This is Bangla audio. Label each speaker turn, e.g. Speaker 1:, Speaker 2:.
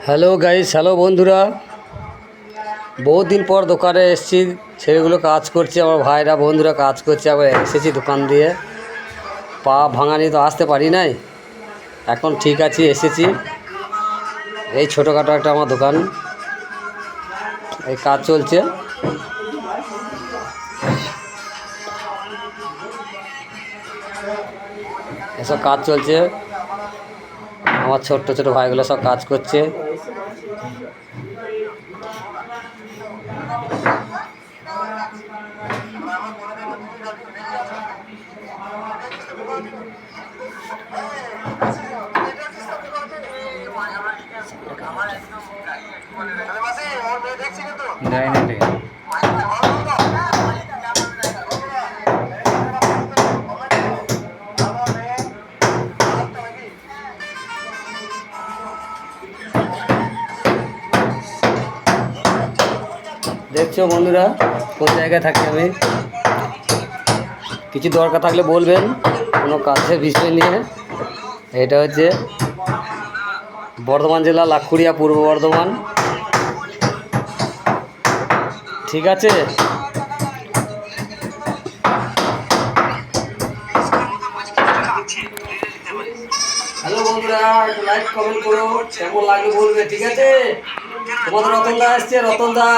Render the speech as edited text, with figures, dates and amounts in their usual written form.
Speaker 1: হ্যালো গাইস, হ্যালো বন্ধুরা। বহুত দিন পর দোকানে এসেছি, ছেলেগুলো কাজ করছে, আমার ভাইরা বন্ধুরা কাজ করছে। আবার এসেছি দোকান দিয়ে, পা ভাঙানি তো আসতে পারি নাই। এখন ঠিক আছি, এসেছি। এই ছোটোখাটো একটা আমার দোকান, এই কাজ চলছে। এসব কাজ চলছে, আমার ছোট্ট ছোটো ভাইগুলো সব কাজ করছে। দেখছো বন্ধুরা, কোন জায়গায় থাকি আমি। কিছু দরকার থাকলে বলবেন, কোনো কাজের বিষয় নিয়ে। এটা হচ্ছে বর্ধমান জেলা, লাখুরিয়া, পূর্ব বর্ধমান। ঠিক আছে। হ্যালো বন্ধুরা, একটু লাইক কমেন্ট করো, কেমন লাগলো বলবে। ঠিক আছে। তোমাদের রতন দা আসছে, রতন দা।